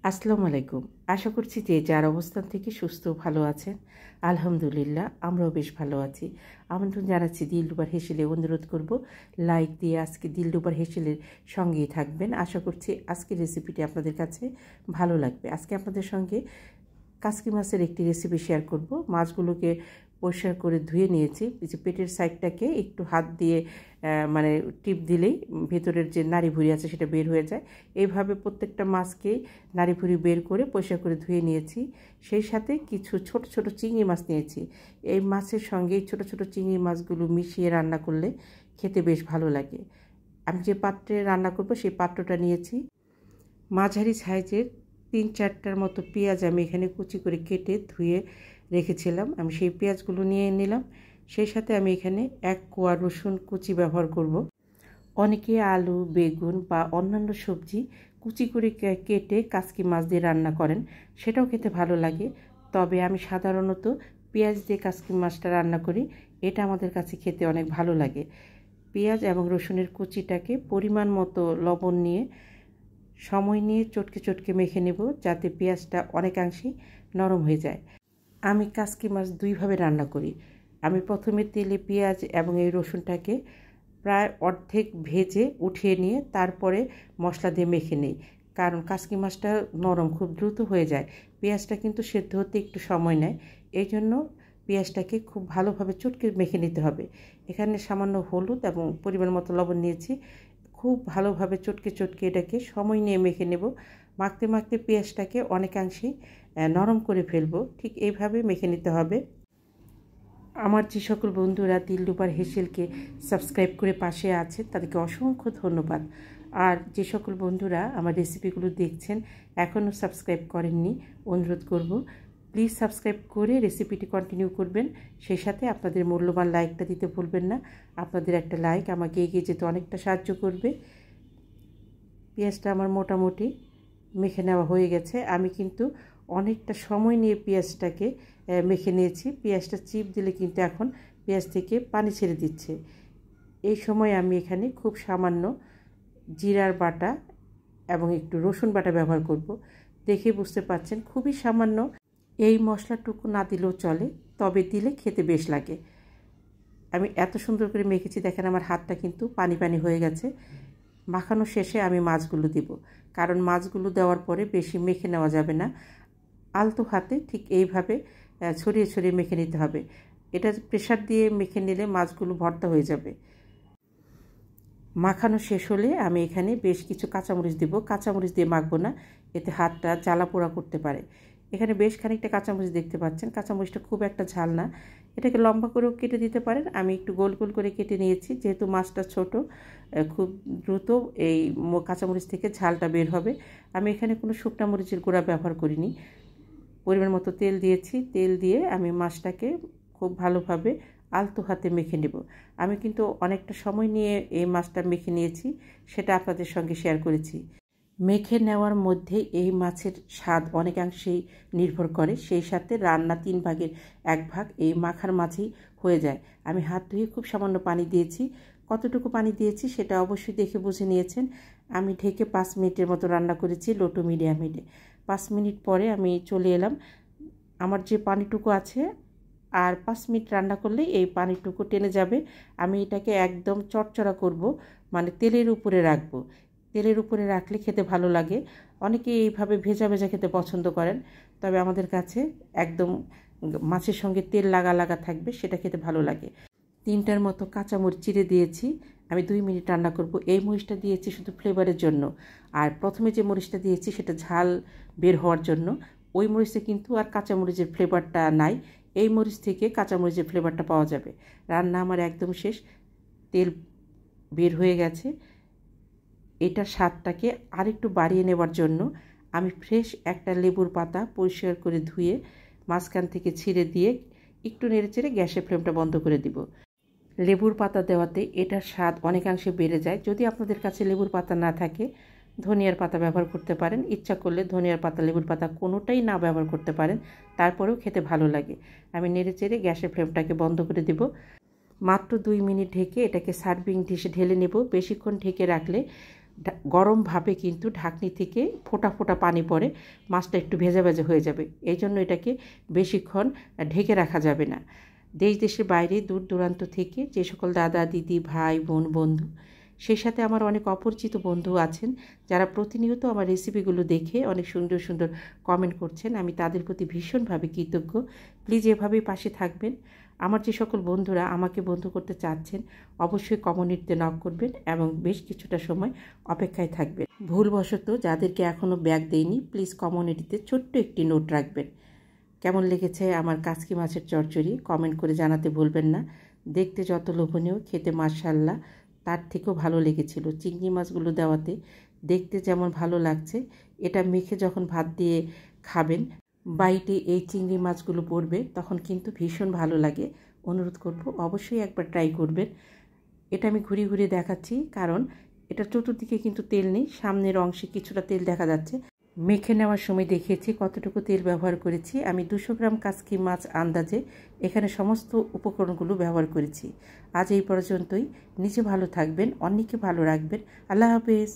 আসসালামু আলাইকুম। আশা করছি যে যার অবস্থান থেকে সুস্থ ভালো আছেন। আলহামদুলিল্লাহ আমরাও বেশ ভালো আছি। আমন্ত্রণ জানাচ্ছি দিলরুবার হেসেলে। অনুরোধ করব লাইক দিয়ে আজকে দিলরুবার হেসেলের সঙ্গেই থাকবেন। আশা করছি আজকের রেসিপিটি আপনাদের কাছে ভালো লাগবে। আজকে আপনাদের সঙ্গে কাসকি মাছের একটি রেসিপি শেয়ার করব। মাছগুলোকে পরিষ্কার করে ধুয়ে নিয়েছি। পেটের সাইডটাকে একটু হাত দিয়ে মানে টিপ দিলেই ভেতরের যে নাড়ি ভুঁড়ি আছে সেটা বের হয়ে যায়। এইভাবে প্রত্যেকটা মাছকেই নাড়ি ভুঁড়ি বের করে পরিষ্কার করে ধুয়ে নিয়েছি। সেই সাথে কিছু ছোট ছোট চিংড়ি মাছ নিয়েছি। এই মাছের সঙ্গে ছোট ছোট চিংড়ি মাছগুলো মিশিয়ে রান্না করলে খেতে বেশ ভালো লাগে। আমি যে পাত্রে রান্না করব সেই পাত্রটা নিয়েছি। মাঝারি সাইজের 3-4টার মতো পেঁয়াজ আমি এখানে কুচি করে কেটে ধুয়ে রেখেছিলাম। আমি সেই পেঁয়াজগুলো নিয়ে নিলাম। সেই সাথে আমি এখানে 1 কোয়া রসুন কুচি ব্যবহার করব। অনেকে আলু, বেগুন বা অন্যান্য সবজি কুচি করে কেটে কাসকি মাছ দিয়ে রান্না করেন, সেটাও খেতে ভালো লাগে। তবে আমি সাধারণত পেঁয়াজ দিয়ে কাসকি মাছটা রান্না করি। এটা আমাদের কাছে খেতে অনেক ভালো লাগে। পেঁয়াজ এবং রসুনের কুচিটাকে পরিমাণ মতো লবণ নিয়ে সময় নিয়ে চটকে চটকে মেখে নেব, যাতে পেঁয়াজটা অনেকাংশেই নরম হয়ে যায়। আমি কাসকি মাছ দুইভাবে রান্না করি। আমি প্রথমে তেলে পেঁয়াজ এবং এই রসুনটাকে প্রায় অর্ধেক ভেজে উঠিয়ে নিয়ে তারপরে মশলা দিয়ে মেখে নিই, কারণ কাসকি মাছটা নরম, খুব দ্রুত হয়ে যায়। পেঁয়াজটা কিন্তু সেদ্ধ হতে একটু সময় নেয়। এই জন্য পেঁয়াজটাকে খুব ভালোভাবে চটকে মেখে নিতে হবে। এখানে সামান্য হলুদ এবং পরিমাণ মতো লবণ নিয়েছি। খুব ভালোভাবে চটকে চটকে এটাকে সময় নিয়ে মেখে নেব। মাখতে মাখতে পেঁয়াজটাকে অনেকাংশেই নরম করে ফেলবো। ঠিক এইভাবে মেখে নিতে হবে। আমার যে সকল বন্ধুরা দিলরুবার হেসেলকে সাবস্ক্রাইব করে পাশে আছেন তাদেরকে অসংখ্য ধন্যবাদ। আর যে সকল বন্ধুরা আমার রেসিপিগুলো দেখছেন এখনও সাবস্ক্রাইব করেননি, অনুরোধ করব প্লিজ সাবস্ক্রাইব করে রেসিপিটি কন্টিনিউ করবেন। সেই সাথে আপনাদের মূল্যবান লাইকটা দিতে ভুলবেন না। আপনাদের একটা লাইক আমাকে এগিয়ে যেতে অনেকটা সাহায্য করবে। পেঁয়াজটা আমার মোটামুটি মেখে নেওয়া হয়ে গেছে। আমি কিন্তু অনেকটা সময় নিয়ে পেঁয়াজটাকে মেখে নিয়েছি। পেঁয়াজটা চিপ দিলে কিন্তু এখন পেঁয়াজ থেকে পানি ছেড়ে দিচ্ছে। এই সময় আমি এখানে খুব সামান্য জিরার বাটা এবং একটু রসুন বাটা ব্যবহার করব। দেখে বুঝতে পারছেন খুবই সামান্য। এই মশলাটুকু না দিলেও চলে, তবে দিলে খেতে বেশ লাগে। আমি এত সুন্দর করে মেখেছি, দেখেন আমার হাতটা কিন্তু পানি পানি হয়ে গেছে। মাখানো শেষে আমি মাছগুলো দিব, কারণ মাছগুলো দেওয়ার পরে বেশি মেখে নেওয়া যাবে না। আলতো হাতে ঠিক এইভাবে ছড়িয়ে ছড়িয়ে মেখে নিতে হবে। এটা প্রেসার দিয়ে মেখে নিলে মাছগুলো ভর্তা হয়ে যাবে। মাখানো শেষ হলে আমি এখানে বেশ কিছু কাঁচামরিচ দিব। কাঁচামরিচ দিয়ে মাখবো না, এতে হাতটা জ্বালা পোড়া করতে পারে। এখানে বেশ খানিকটা কাঁচামরিচ দেখতে পাচ্ছেন। কাঁচামরিচটা খুব একটা ঝাল না, এটাকে লম্বা করেও কেটে দিতে পারেন। আমি একটু গোল গোল করে কেটে নিয়েছি, যেহেতু মাছটা ছোট, খুব দ্রুত এই কাঁচামরিচ থেকে ঝালটা বের হবে। আমি এখানে কোনো শুকনা মরিচের গুঁড়া ব্যবহার করিনি। পরিমাণ মতো তেল দিয়েছি। তেল দিয়ে আমি মাছটাকে খুব ভালোভাবে আলতো হাতে মেখে নেব। আমি কিন্তু অনেকটা সময় নিয়ে এই মাছটা মেখে নিয়েছি, সেটা আপনাদের সঙ্গে শেয়ার করেছি। মেখে নেওয়ার মধ্যে এই মাছের স্বাদ অনেকাংশেই নির্ভর করে। সেই সাথে রান্না 3 ভাগের 1 ভাগ এই মাখার মাঝেই হয়ে যায়। আমি হাত ধুয়ে খুব সামান্য পানি দিয়েছি। কতটুকু পানি দিয়েছি সেটা অবশ্যই দেখে বুঝে নিয়েছেন। আমি ঢেকে 5 মিনিটের মতো রান্না করেছি লো টু মিডিয়াম হিটে। 5 মিনিট পরে আমি চলে এলাম। আমার যে পানিটুকু আছে আর 5 মিনিট রান্না করলেই এই পানিটুকু টেনে যাবে। আমি এটাকে একদম চড়চড়া করব, মানে তেলের উপরে রাখবো। তেলের উপরে রাখলে খেতে ভালো লাগে। অনেকে এইভাবে ভেজা ভেজা খেতে পছন্দ করেন, তবে আমাদের কাছে একদম মাছের সঙ্গে তেল লাগা লাগা থাকবে, সেটা খেতে ভালো লাগে। 3টার মতো কাঁচামরিচ চিড়ে দিয়েছি। আমি 2 মিনিট রান্না করব। এই মরিচটা দিয়েছি শুধু ফ্লেভারের জন্য, আর প্রথমে যে মরিচটা দিয়েছি সেটা ঝাল বের হওয়ার জন্য। ওই মরিচে কিন্তু আর কাঁচামরিচের ফ্লেভারটা নাই, এই মরিচ থেকে কাঁচামরিচের ফ্লেভারটা পাওয়া যাবে। রান্না আমার একদম শেষ, তেল বের হয়ে গেছে। এটা স্বাদটাকে আরেকটু বাড়িয়ে নেওয়ার জন্য আমি ফ্রেশ একটা লেবুর পাতা পরিষ্কার করে ধুয়ে মাঝখান থেকে ছিঁড়ে দিয়ে একটু নেড়েচেড়ে গ্যাসের ফ্লেমটা বন্ধ করে দিব। লেবুর পাতা দেওয়াতে এটার স্বাদ অনেকাংশে বেড়ে যায়। যদি আপনাদের কাছে লেবুর পাতা না থাকে ধনিয়ার পাতা ব্যবহার করতে পারেন। ইচ্ছা করলে ধনিয়ার পাতা, লেবুর পাতা কোনোটাই না ব্যবহার করতে পারেন, তারপরেও খেতে ভালো লাগে। আমি নেড়েচেড়ে গ্যাসের ফ্লেমটাকে বন্ধ করে দেব। মাত্র 2 মিনিট ঢেকে এটাকে সার্ভিং ডিশে ঢেলে নেব। বেশিক্ষণ ঢেকে রাখলে গরম ভাবে কিন্তু ঢাকনি থেকে ফোঁটা ফোঁটা পানি পড়ে, মাছটা একটু ভেজা ভেজা হয়ে যাবে। এই জন্য এটাকে বেশিক্ষণ ঢেকে রাখা যাবে না। দেশ দেশের বাইরে দূর দূরান্ত থেকে যে সকল দাদা দিদি ভাই বোন বন্ধু, সেই সাথে আমার অনেক অপরিচিত বন্ধু আছেন যারা প্রতিনিয়ত আমার রেসিপিগুলো দেখে অনেক সুন্দর সুন্দর কমেন্ট করছেন, আমি তাদের প্রতি ভীষণভাবে কৃতজ্ঞ। প্লিজ এভাবেই পাশে থাকবেন। আমার যে সকল বন্ধুরা আমাকে বন্ধু করতে চাচ্ছেন অবশ্যই কমিউনিটিতে নক করবেন এবং বেশ কিছুটা সময় অপেক্ষায় থাকবেন। ভুলবশত যাদেরকে এখনও ব্যাগ দেয়নি প্লিজ কমিউনিটিতে ছোট্ট একটি নোট রাখবেন। কেমন লেগেছে আমার কাচকি মাছের চচ্চড়ি কমেন্ট করে জানাতে ভুলবেন না। দেখতে যত লোভনীয়, খেতে মাশাআল্লাহ তার থেকেও ভালো লেগেছিল। চিংড়ি মাছগুলো দেওয়াতে দেখতে যেমন ভালো লাগছে, এটা মেখে যখন ভাত দিয়ে খাবেন বাইটে এই চিংড়ি মাছগুলো পড়বে তখন কিন্তু ভীষণ ভালো লাগে। অনুরোধ করব অবশ্যই একবার ট্রাই করবেন। এটা আমি ঘুরিয়ে ঘুরিয়ে দেখাচ্ছি কারণ এটা চতুর্দিকে কিন্তু তেল নেই, সামনের অংশে কিছুটা তেল দেখা যাচ্ছে। মেখে নেওয়ার সময় দেখিয়েছি কতটুকু তেল ব্যবহার করেছি। আমি 200 গ্রাম কাচকি মাছ আন্দাজে এখানে সমস্ত উপকরণগুলো ব্যবহার করেছি। আজ এই পর্যন্তই। নিজে ভালো থাকবেন, অন্যকে ভালো রাখবেন। আল্লাহ হাফেজ।